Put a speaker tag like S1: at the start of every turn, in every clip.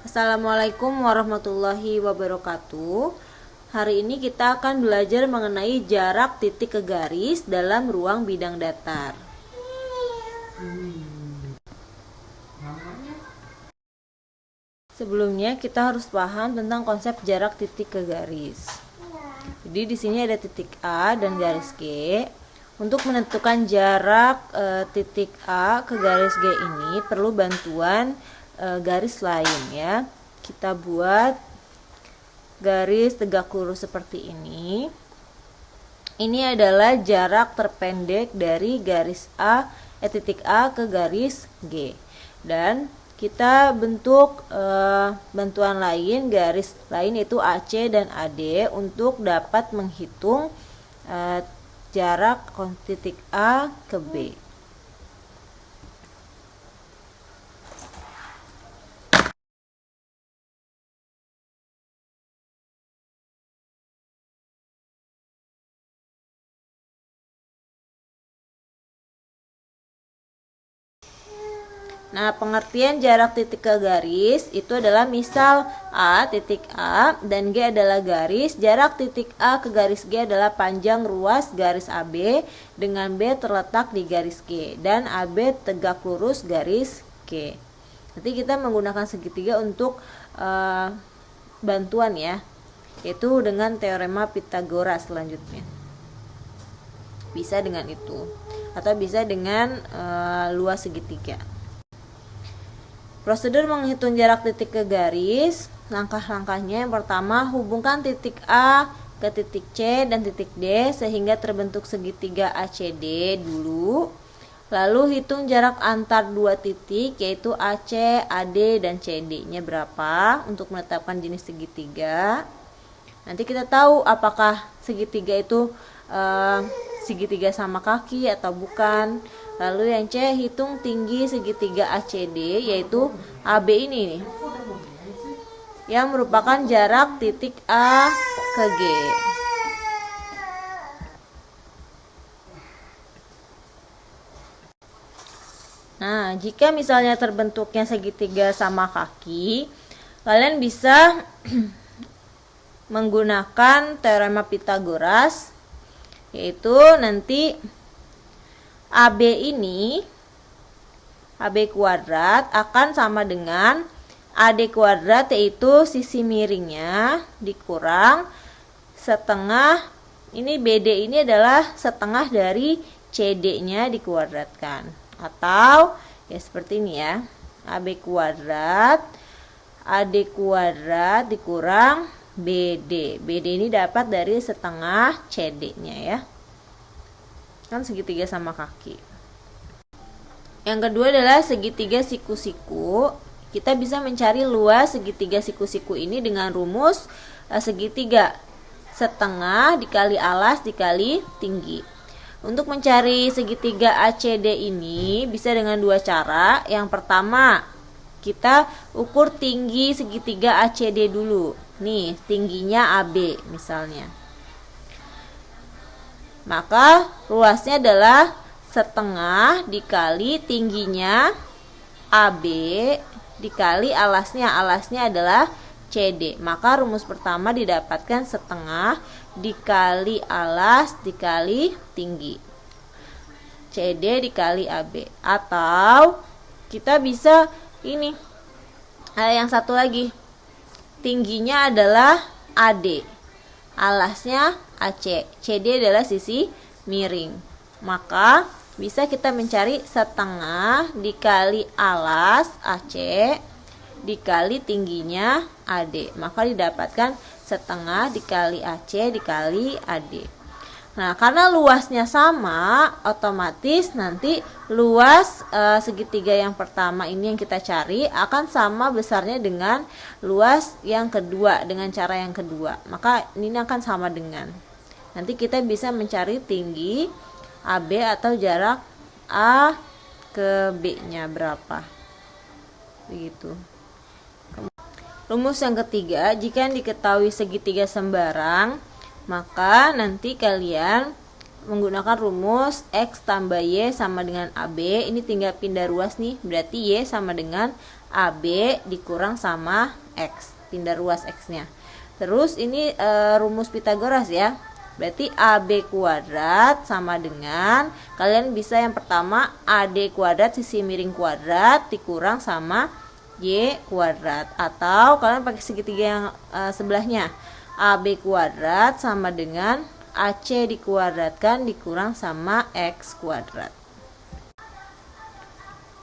S1: Assalamualaikum warahmatullahi wabarakatuh. Hari ini kita akan belajar mengenai jarak titik ke garis dalam ruang bidang datar. Sebelumnya kita harus paham tentang konsep jarak titik ke garis. Jadi di sini ada titik A dan garis G. Untuk menentukan jarak titik A ke garis G ini perlu bantuan garis lain ya. Kita buat garis tegak lurus seperti ini. Ini adalah jarak terpendek dari garis titik A ke garis G. Dan kita bentuk bantuan lain, garis lain yaitu AC dan AD untuk dapat menghitung jarak titik A ke B. Nah, pengertian jarak titik ke garis itu adalah misal A titik A dan G adalah garis. Jarak titik A ke garis G adalah panjang ruas garis AB dengan B terletak di garis G dan AB tegak lurus garis G. Nanti kita menggunakan segitiga untuk bantuan ya, yaitu dengan teorema Pythagoras selanjutnya. Bisa dengan itu atau bisa dengan luas segitiga. Prosedur menghitung jarak titik ke garis, langkah-langkahnya yang pertama, hubungkan titik A ke titik C dan titik D sehingga terbentuk segitiga ACD dulu. Lalu hitung jarak antar dua titik yaitu AC, AD, dan CD-nya berapa untuk menetapkan jenis segitiga. Nanti kita tahu apakah segitiga itu segitiga sama kaki atau bukan. Lalu yang C, hitung tinggi segitiga ACD yaitu AB ini nih, yang merupakan jarak titik A ke G. Nah, jika misalnya terbentuknya segitiga sama kaki, kalian bisa menggunakan teorema Pythagoras, yaitu nanti AB ini, AB kuadrat akan sama dengan AD kuadrat, yaitu sisi miringnya dikurang setengah, ini BD ini adalah setengah dari CD-nya dikuadratkan. Atau ya seperti ini ya, AB kuadrat AD kuadrat dikurang BD. BD ini dapat dari setengah CD-nya ya. Kan segitiga sama kaki. Yang kedua adalah segitiga siku-siku. Kita bisa mencari luas segitiga siku-siku ini dengan rumus segitiga setengah dikali alas dikali tinggi. Untuk mencari segitiga ACD ini bisa dengan dua cara. Yang pertama, kita ukur tinggi segitiga ACD dulu. Nih, tingginya AB misalnya. Maka luasnya adalah setengah dikali tingginya AB dikali alasnya. Alasnya adalah CD. Maka rumus pertama didapatkan setengah dikali alas dikali tinggi. CD dikali AB. Atau kita bisa ini. Yang satu lagi. Tingginya adalah AD. Alasnya AC. CD adalah sisi miring. Maka bisa kita mencari setengah dikali alas AC dikali tingginya AD. Maka didapatkan setengah dikali AC dikali AD. Nah, karena luasnya sama, otomatis nanti luas segitiga yang pertama ini yang kita cari akan sama besarnya dengan luas yang kedua dengan cara yang kedua. Maka ini akan sama dengan. Nanti kita bisa mencari tinggi AB atau jarak A ke B-nya berapa. Begitu. Rumus yang ketiga, jika diketahui segitiga sembarang, maka nanti kalian menggunakan rumus X tambah Y sama dengan AB. Ini tinggal pindah ruas nih, berarti Y sama dengan AB dikurang sama X, pindah ruas X-nya. Terus ini rumus Pythagoras ya, berarti AB kuadrat sama dengan, kalian bisa yang pertama AD kuadrat sisi miring kuadrat dikurang sama Y kuadrat, atau kalian pakai segitiga yang sebelahnya, AB kuadrat sama dengan AC dikuadratkan dikurang sama X kuadrat.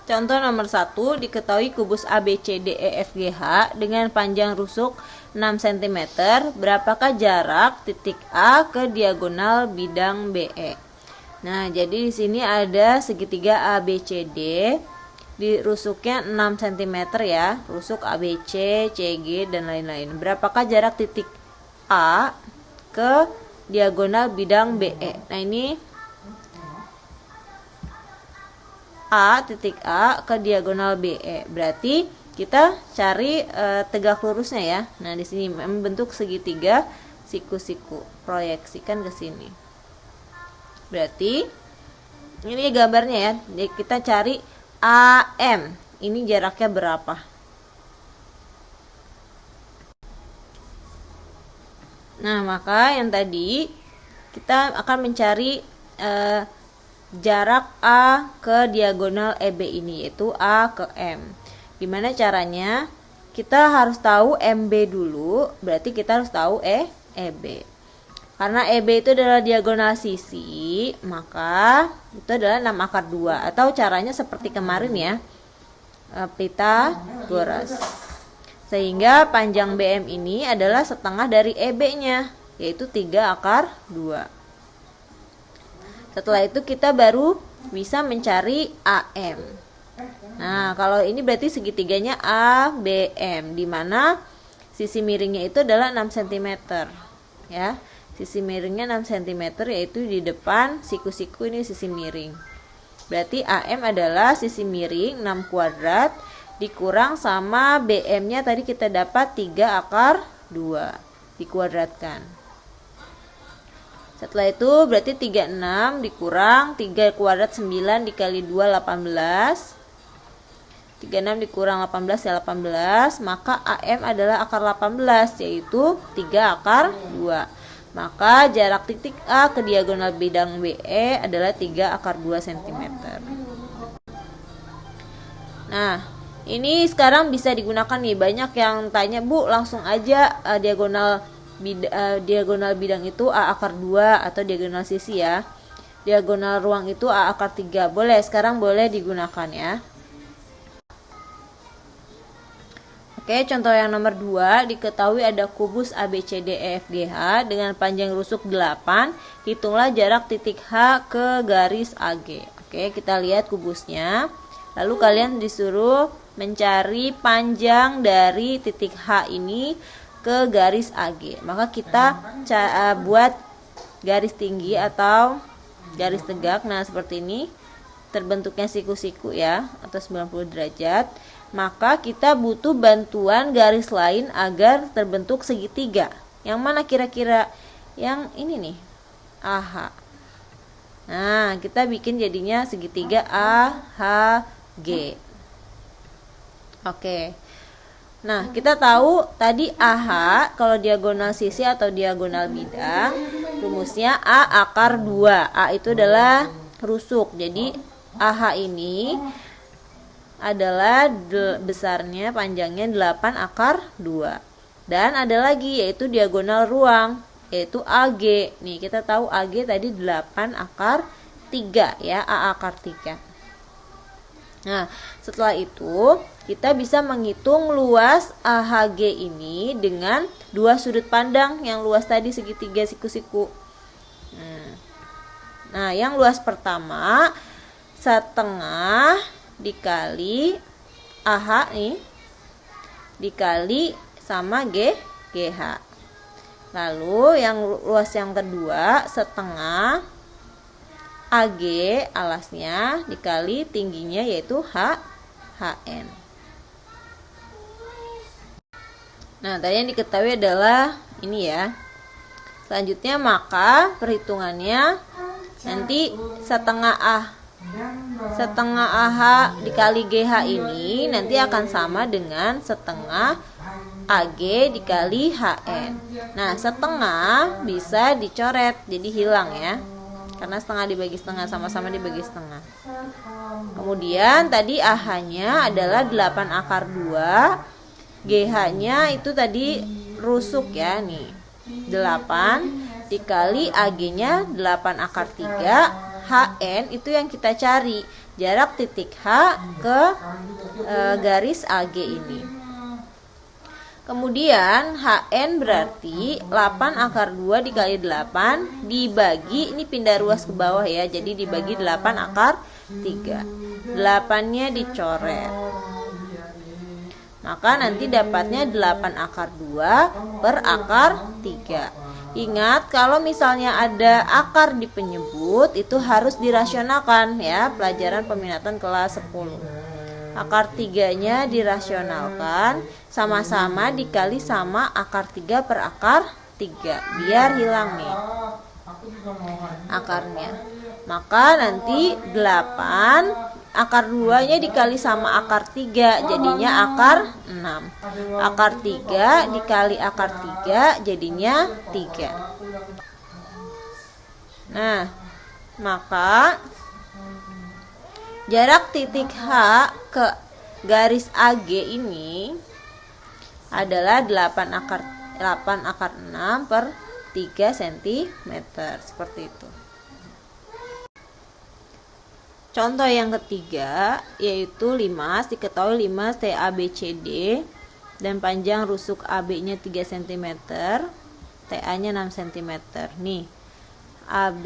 S1: Contoh nomor 1, diketahui kubus ABCDEFGH dengan panjang rusuk 6 cm, berapakah jarak titik A ke diagonal bidang BE? Nah, jadi di sini ada segitiga ABCD, di rusuknya 6 cm ya, rusuk ABC, CG dan lain-lain. Berapakah jarak titik A ke diagonal bidang BE? Nah, ini A, titik A ke diagonal BE. Berarti kita cari tegak lurusnya ya. Nah, di sini membentuk segitiga siku-siku. Proyeksikan ke sini. Berarti ini gambarnya ya. Jadi kita cari AM. Ini jaraknya berapa? Nah, maka yang tadi kita akan mencari jarak A ke diagonal EB ini, yaitu A ke M. Gimana caranya? Kita harus tahu MB dulu, berarti kita harus tahu EB. Karena EB itu adalah diagonal sisi, maka itu adalah 6 akar 2. Atau caranya seperti kemarin ya, Pythagoras. Sehingga panjang BM ini adalah setengah dari EB-nya, yaitu 3 akar 2. Setelah itu kita baru bisa mencari AM. Nah, kalau ini berarti segitiganya ABM, di mana sisi miringnya itu adalah 6 cm. Ya, sisi miringnya 6 cm, yaitu di depan siku-siku ini sisi miring. Berarti AM adalah sisi miring 6 kuadrat dikurang sama BM-nya tadi kita dapat 3 akar 2 dikuadratkan. Setelah itu berarti 36 dikurang 3 kuadrat 9 dikali 2 18. 36 dikurang 18 ya 18, maka AM adalah akar 18, yaitu 3 akar 2. Maka jarak titik A ke diagonal bidang BE adalah 3 akar 2 cm. Nah, ini sekarang bisa digunakan nih. Banyak yang tanya, Bu, langsung aja diagonal bidang itu A akar 2 atau diagonal sisi ya. Diagonal ruang itu A akar 3. Boleh, sekarang boleh digunakan ya. Oke, contoh yang nomor 2, diketahui ada kubus ABCDEFGH dengan panjang rusuk 8. Hitunglah jarak titik H ke garis AG. Oke, kita lihat kubusnya. Lalu kalian disuruh mencari panjang dari titik H ini ke garis AG. Maka kita buat garis tinggi atau garis tegak. Nah, seperti ini. Terbentuknya siku-siku ya, atau 90 derajat. Maka kita butuh bantuan garis lain agar terbentuk segitiga. Yang mana kira-kira? Yang ini nih, AH. Nah, kita bikin jadinya segitiga AHG. Oke. Nah, kita tahu tadi AH kalau diagonal sisi atau diagonal bidang, rumusnya A akar 2. A itu adalah rusuk. Jadi AH ini adalah besarnya, panjangnya 8 akar 2. Dan ada lagi yaitu diagonal ruang, yaitu AG. Nih, kita tahu AG tadi 8 akar 3 ya, A akar 3. Nah, setelah itu kita bisa menghitung luas AHG ini dengan dua sudut pandang yang luas tadi segitiga siku-siku. Nah, yang luas pertama setengah dikali AH nih dikali sama GH. Lalu yang luas yang kedua setengah AG alasnya dikali tingginya yaitu HN. Nah, tadi yang diketahui adalah ini ya. Selanjutnya maka perhitungannya Nanti setengah AH dikali GH ini nanti akan sama dengan setengah AG dikali HN. Nah, setengah bisa dicoret jadi hilang ya, karena setengah dibagi setengah, sama-sama dibagi setengah. Kemudian tadi AH-nya adalah 8 akar 2, GH-nya itu tadi rusuk ya, nih 8 dikali AG-nya 8 akar 3, HN itu yang kita cari, jarak titik H ke garis AG ini. Kemudian HN berarti 8 akar 2 dikali 8 dibagi, ini pindah ruas ke bawah ya, jadi dibagi 8 akar 3. 8-nya dicoret. Maka nanti dapatnya 8 akar 2 per akar 3. Ingat, kalau misalnya ada akar di penyebut itu harus dirasionalkan ya, pelajaran peminatan kelas 10. Akar 3-nya dirasionalkan, sama-sama dikali sama akar 3 per akar 3, biar hilang nih akarnya. Maka nanti 8 akar 2-nya dikali sama akar 3 jadinya akar 6. Akar 3 dikali akar 3 jadinya 3. Nah, maka jarak titik H ke garis AG ini adalah 8 akar 6 per 3 cm, seperti itu. Contoh yang ketiga yaitu limas, diketahui limas TABCD dan panjang rusuk AB-nya 3 cm, TA-nya 6 cm. Nih, AB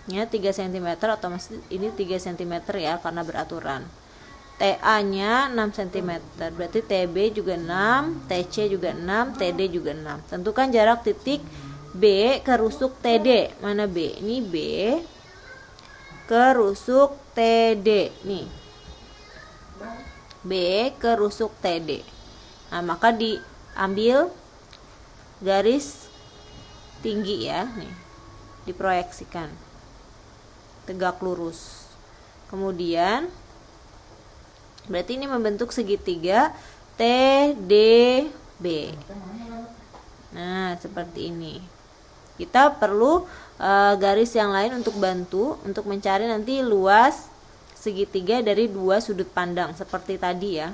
S1: nya 3 cm, otomatis ini 3 cm ya karena beraturan. TA-nya 6 cm, berarti TB juga 6, TC juga 6, TD juga 6. Tentukan jarak titik B ke rusuk TD. Mana B? Ini B ke rusuk TD. Nih, B ke rusuk TD. Nah, maka diambil garis tinggi ya, nih, diproyeksikan tegak lurus. Kemudian berarti ini membentuk segitiga TDB. Nah, seperti ini. Kita perlu garis yang lain untuk bantu untuk mencari nanti luas segitiga dari dua sudut pandang seperti tadi ya.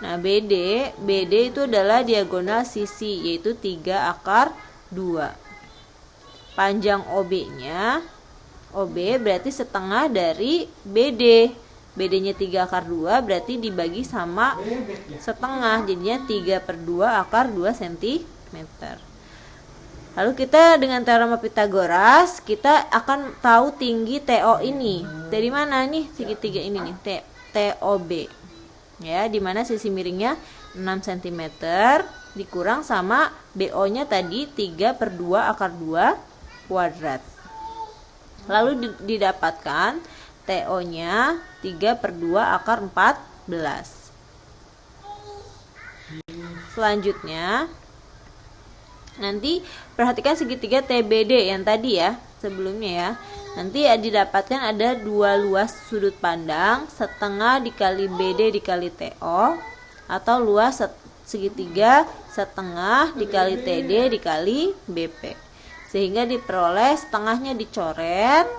S1: Nah, BD itu adalah diagonal sisi, yaitu 3 akar 2. Panjang OB-nya, OB berarti setengah dari BD. BD-nya 3 akar 2 berarti dibagi sama setengah, jadinya 3/2 akar 2 cm. Lalu kita dengan teorema Pythagoras, kita akan tahu tinggi TO ini. Dari mana nih segitiga ini nih, TOB. Ya, dimana sisi miringnya 6 cm dikurang sama BO-nya tadi 3/2 akar 2 kuadrat. Lalu didapatkan TO-nya 3/2 akar 14. Selanjutnya nanti perhatikan segitiga TBD yang tadi ya, sebelumnya ya. Nanti didapatkan ada dua luas sudut pandang, setengah dikali BD dikali TO, atau luas segitiga setengah dikali TD dikali BP. Sehingga diperoleh setengahnya dicoret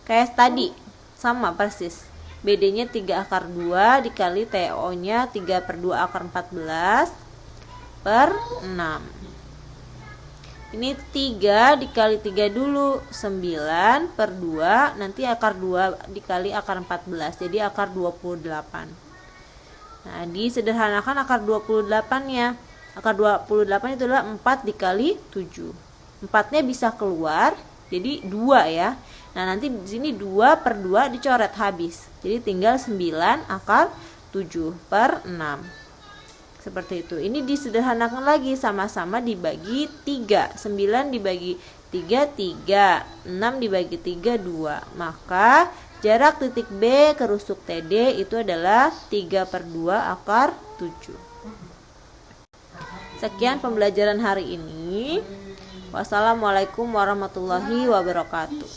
S1: kayak tadi, sama persis. BD-nya 3 akar 2 dikali TO-nya 3/2 akar 14 per 6. Ini 3 dikali 3 dulu, 9/2, nanti akar 2 dikali akar 14, jadi akar 28. Nah, disederhanakan akar 28-nya. Akar 28 itu adalah 4 dikali 7. 4-nya bisa keluar, jadi 2 ya. Nah, nanti di sini 2/2 dicoret habis. Jadi tinggal 9 akar 7/6. Seperti itu. Ini disederhanakan lagi, sama-sama dibagi 3. 9 dibagi 3, 3. 6 dibagi 3, 2. Maka Jarak titik B ke rusuk TD itu adalah 3/2 akar 7. Sekian pembelajaran hari ini. Wassalamualaikum warahmatullahi wabarakatuh.